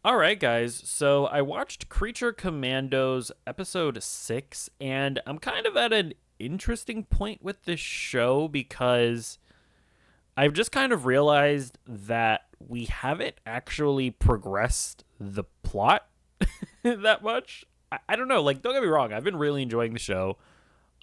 All right, guys. So I watched Creature Commandos episode 6, and I'm kind of at an interesting point with this show because I've just kind of realized that we haven't actually progressed the plot that much. I don't know. Like, don't get me wrong. I've been really enjoying the show.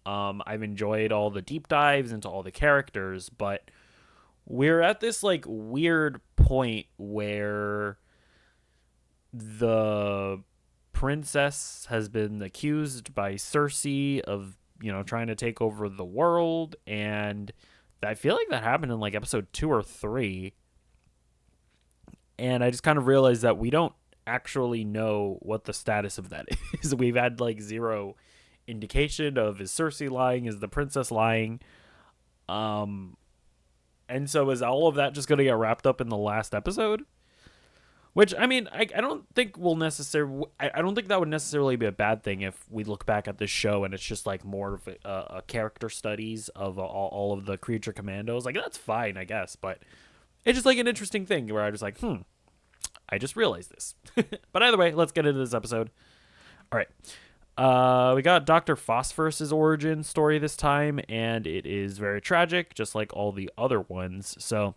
I've enjoyed all the deep dives into all the characters, but we're at this, like, weird point where the princess has been accused by Cersei of, trying to take over the world. And I feel like that happened in like episode 2 or 3. And I just kind of realized that we don't actually know what the status of that is. We've had like zero indication of, is Cersei lying? Is the princess lying? Um, and so is all of that just going to get wrapped up in the last episode? Which, I mean, I don't think will necessarily. I don't think that would necessarily be a bad thing if we look back at this show and it's just like more of a character studies of all of the creature commandos. Like, that's fine, I guess, but it's just like an interesting thing where I was like, I just realized this. But either way, let's get into this episode. All right. We got Dr. Phosphorus's origin story this time, and it is very tragic, just like all the other ones. So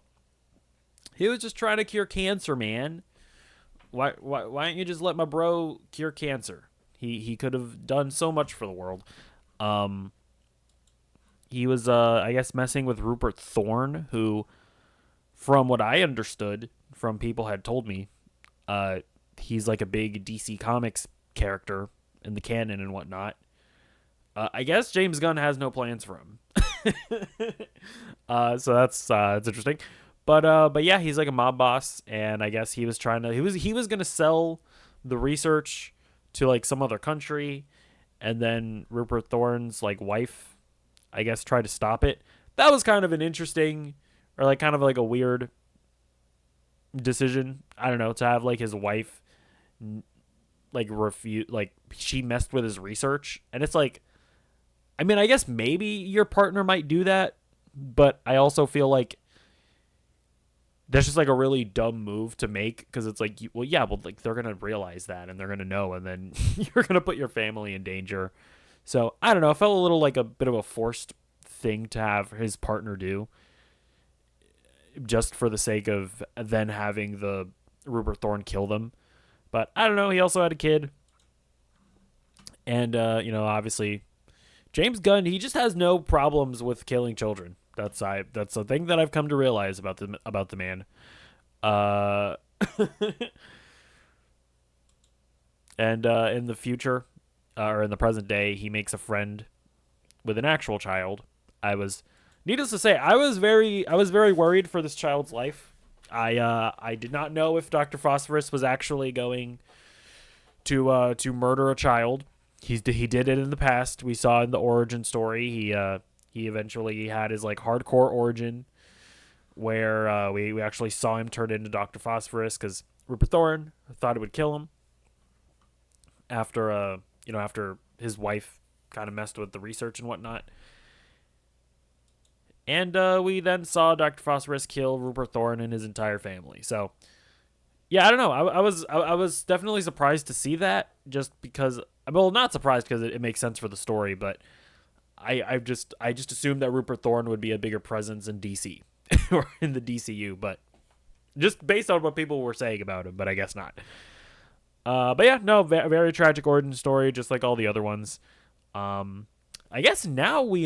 he was just trying to cure cancer, man. Why don't you just let my bro cure cancer? He could have done so much for the world. He was I guess messing with Rupert Thorne, who, from what I understood from people had told me, he's like a big DC Comics character in the canon and whatnot. I guess James Gunn has no plans for him. So that's interesting. But yeah, he's like a mob boss, and I guess he was trying to he was gonna sell the research to like some other country, and then Rupert Thorne's like wife, I guess, tried to stop it. That was kind of an interesting, or like kind of like a weird decision. I don't know, to have like his wife like refute, like she messed with his research, and it's like, I mean, I guess maybe your partner might do that, but I also feel like that's just like a really dumb move to make, because it's like, well, yeah, well, like they're gonna realize that and they're gonna know, and then you're gonna put your family in danger. So I don't know. It felt a little like a bit of a forced thing to have his partner do, just for the sake of then having the Rupert Thorne kill them. But I don't know. He also had a kid, and obviously, James Gunn, he just has no problems with killing children. That's a thing that I've come to realize about the man. Uh, and in the future, or in the present day, he makes a friend with an actual child. Needless to say, I was very worried for this child's life. I did not know if Dr. Phosphorus was actually going to murder a child. He did it in the past. We saw in the origin story. He eventually had his like hardcore origin, where we actually saw him turn into Dr. Phosphorus because Rupert Thorne thought it would kill him after after his wife kind of messed with the research and whatnot. And we then saw Dr. Phosphorus kill Rupert Thorne and his entire family. So yeah, I don't know. I was definitely surprised to see that, just because, well, not surprised because it makes sense for the story, but I just assumed that Rupert Thorne would be a bigger presence in DC or in the DCU, but just based on what people were saying about him, but I guess not. But yeah, no, very tragic origin story, just like all the other ones. I guess now we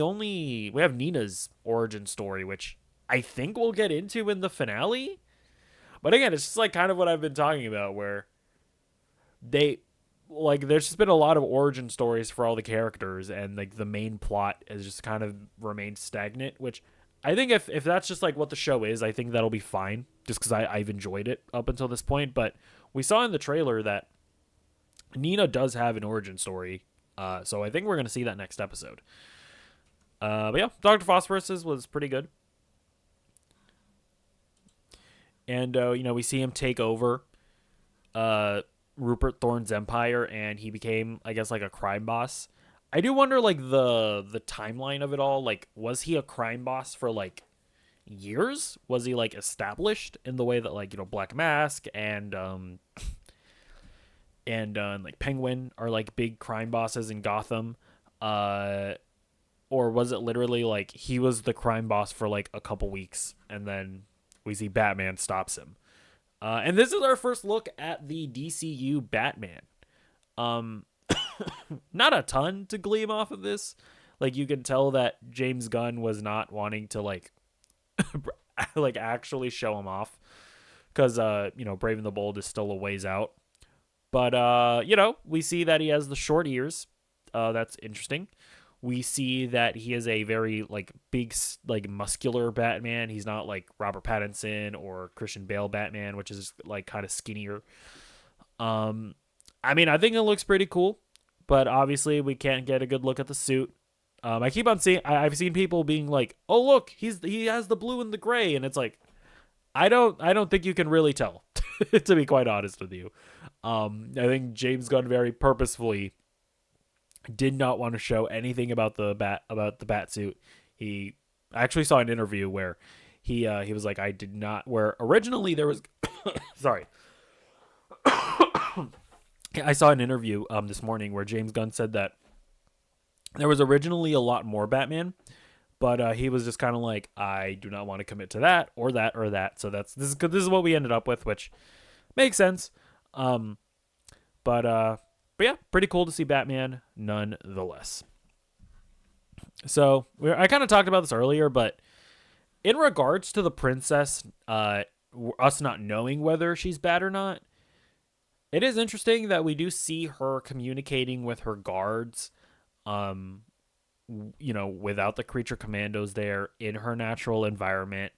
have Nina's origin story, which I think we'll get into in the finale. But again, it's just like kind of what I've been talking about, where there's just been a lot of origin stories for all the characters, and like the main plot has just kind of remained stagnant, which I think if that's just like what the show is, I think that'll be fine, just because I've enjoyed it up until this point. But we saw in the trailer that Nina does have an origin story, so I think we're going to see that next episode. But yeah, Dr. Phosphorus's was pretty good. And, we see him take over Rupert Thorne's empire, and he became, I guess, like a crime boss. I do wonder, like, the timeline of it all. Like, was he a crime boss for, like, years? Was he, like, established in the way that, like, Black Mask and and like Penguin are like big crime bosses in Gotham. Uh, or was it literally like he was the crime boss for like a couple weeks and then we see Batman stops him? And this is our first look at the DCU Batman. Um, Not a ton to glean off of this. Like you can tell that James Gunn was not wanting to like like actually show him off because Brave and the Bold is still a ways out. But we see that he has the short ears. That's interesting. We see that he is a very like big like muscular Batman. He's not like Robert Pattinson or Christian Bale Batman, which is like kind of skinnier. I mean, I think it looks pretty cool, but obviously we can't get a good look at the suit. I keep on seeing I've seen people being like, "Oh, look, he has the blue and the gray," and it's like I don't think you can really tell, to be quite honest with you. I think James Gunn very purposefully did not want to show anything about the bat suit. He I actually saw an interview where he was like, I did not. Where originally there was, sorry, I saw an interview this morning where James Gunn said that there was originally a lot more Batman, but he was just kind of like, I do not want to commit to that or that or that. So this is what we ended up with, which makes sense. But yeah, pretty cool to see Batman nonetheless. So I kind of talked about this earlier, but in regards to the princess, us not knowing whether she's bad or not, it is interesting that we do see her communicating with her guards, without the creature commandos there in her natural environment.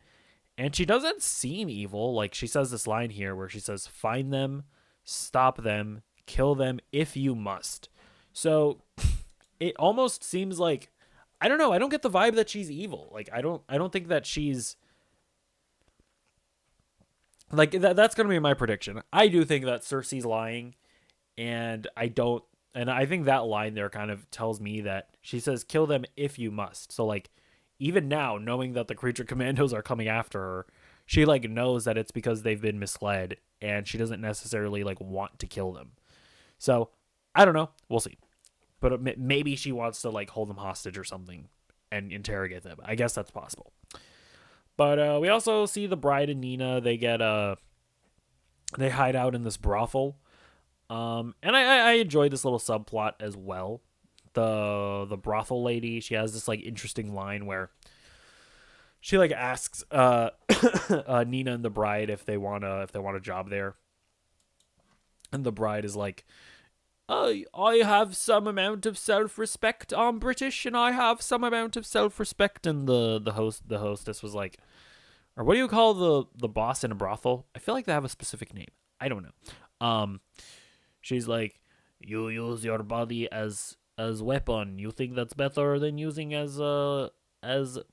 And she doesn't seem evil. Like she says this line here where she says, "Find them, stop them, kill them if you must." So it almost seems like, I don't know, I don't get the vibe that she's evil. Like I don't think that she's like that's going to be my prediction. I do think that Cersei's lying, and I think that line there kind of tells me that she says kill them if you must. So like even now, knowing that the creature commandos are coming after her, she like knows that it's because they've been misled and she doesn't necessarily like want to kill them. So I don't know. We'll see. But maybe she wants to like hold them hostage or something and interrogate them. I guess that's possible. But we also see the bride and Nina. They hide out in this brothel. And I enjoyed this little subplot as well. The brothel lady, she has this like interesting line where she like asks Nina and the bride if they want a job there. And the bride is like, I have some amount of self-respect. I'm British and I have some amount of self-respect. And the hostess was like, or what do you call the boss in a brothel? I feel like they have a specific name. I don't know. She's like, you use your body as weapon. You think that's better than using as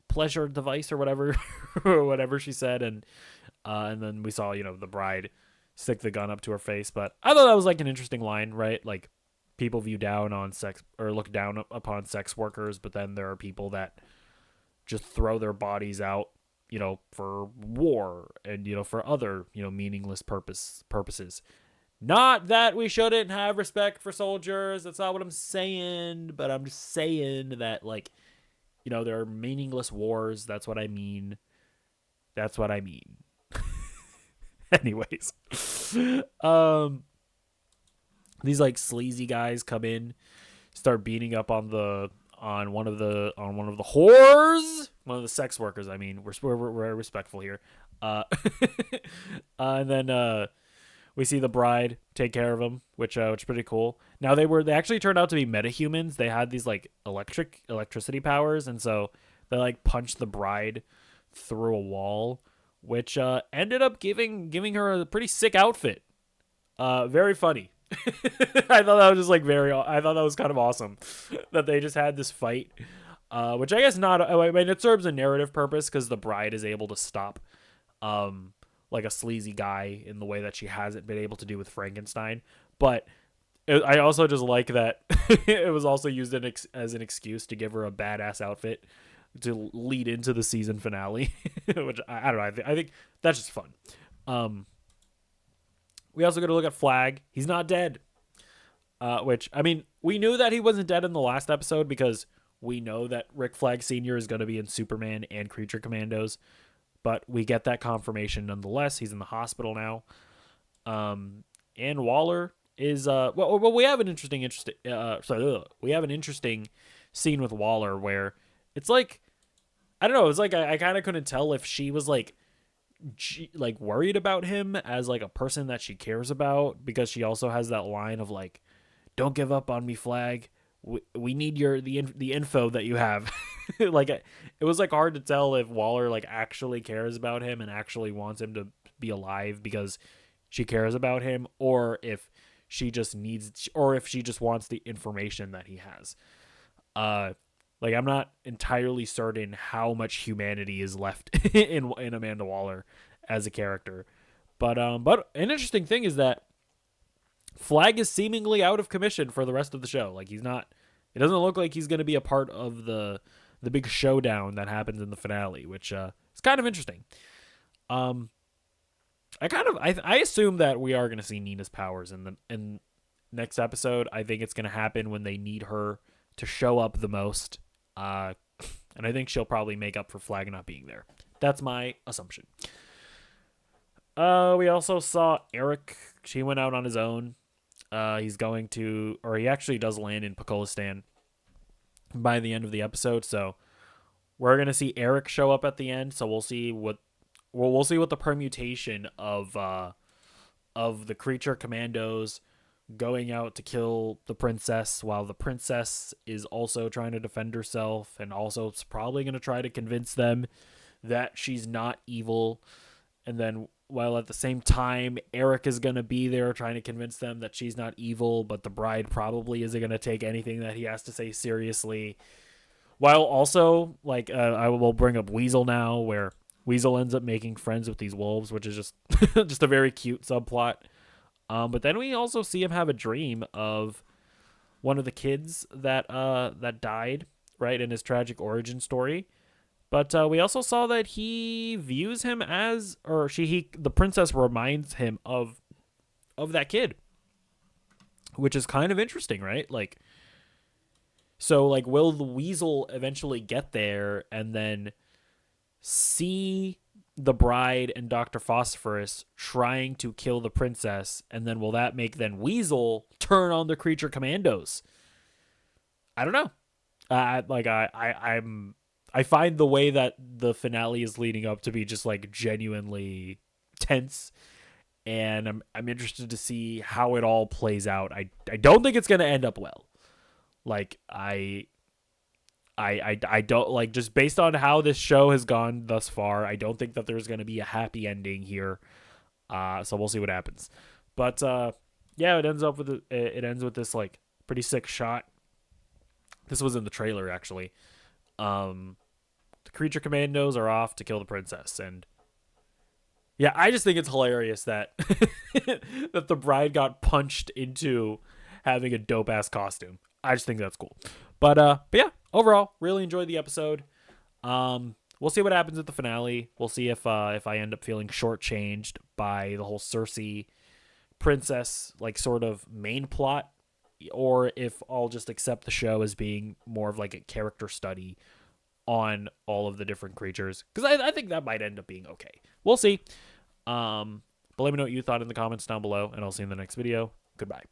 pleasure device or whatever, or whatever she said. And then we saw the bride stick the gun up to her face. But I thought that was like an interesting line, right? Like people view down on sex or look down upon sex workers, but then there are people that just throw their bodies out, for war and for other meaningless purposes. Not that we shouldn't have respect for soldiers. That's not what I'm saying. But I'm just saying that, like, there are meaningless wars. That's what I mean. Anyways. These, like, sleazy guys come in, start beating up on one of the whores. One of the sex workers, I mean. We're respectful here. And then we see the bride take care of him, which is pretty cool. Now they actually turned out to be metahumans. They had these like electricity powers, and so they like punched the bride through a wall, which ended up giving her a pretty sick outfit. Very funny. I thought that was just like I thought that was kind of awesome that they just had this fight, which I guess not. I mean, it serves a narrative purpose because the bride is able to stop like a sleazy guy in the way that she hasn't been able to do with Frankenstein. But I also just like that it was also used as an excuse to give her a badass outfit to lead into the season finale, which I don't know. I think that's just fun. We also got to look at Flag. He's not dead. Which, I mean, we knew that he wasn't dead in the last episode because we know that Rick Flag Sr. is going to be in Superman and Creature Commandos, but we get that confirmation nonetheless. He's in the hospital now. And Waller is well, we have an we have an interesting scene with Waller where it's like, I don't know, it's like I kind of couldn't tell if she was like worried about him as like a person that she cares about, because she also has that line of like, don't give up on me, Flag. We need the info that you have. Like it was like hard to tell if Waller like actually cares about him and actually wants him to be alive because she cares about him, or if she just needs, or if she just wants the information that he has. Like I'm not entirely certain how much humanity is left in Amanda Waller as a character. But an interesting thing is that Flag is seemingly out of commission for the rest of the show. Like he's not, it doesn't look like he's going to be a part of the big showdown that happens in the finale, which is kind of interesting. I assume that we are going to see Nina's powers in next episode. I think it's going to happen when they need her to show up the most. And I think she'll probably make up for Flag not being there. That's my assumption. We also saw Eric. He went out on his own. He's going to, or he actually does land in Pakistan by the end of the episode. So we're gonna see Eric show up at the end. So we'll see what the permutation of the Creature Commandos going out to kill the princess, while the princess is also trying to defend herself, and also it's probably going to try to convince them that she's not evil. And then while at the same time Eric is going to be there trying to convince them that she's not evil, but the bride probably isn't going to take anything that he has to say seriously. While also, like, I will bring up Weasel now, where Weasel ends up making friends with these wolves, which is just just a very cute subplot. But then we also see him have a dream of one of the kids that died, right, in his tragic origin story. But we also saw that he views him as, or the princess reminds him of that kid, which is kind of interesting, right? Like, so like, will the Weasel eventually get there and then see the bride and Dr. Phosphorus trying to kill the princess, and then will that make then Weasel turn on the Creature Commandos? I don't know. I find the way that the finale is leading up to be just like genuinely tense, and I'm interested to see how it all plays out. I don't think it's gonna end up well. Like I don't, like, just based on how this show has gone thus far, I don't think that there's going to be a happy ending here. So we'll see what happens. But yeah, it ends with this like pretty sick shot. This was in the trailer actually. The Creature Commandos are off to kill the princess, and yeah, I just think it's hilarious that that the bride got punched into having a dope ass costume. I just think that's cool. But yeah, overall, really enjoyed the episode. We'll see what happens at the finale. We'll see if I end up feeling shortchanged by the whole Cersei princess like sort of main plot, or if I'll just accept the show as being more of like a character study on all of the different creatures, because I think that might end up being okay. We'll see. But let me know what you thought in the comments down below, and I'll see you in the next video. Goodbye.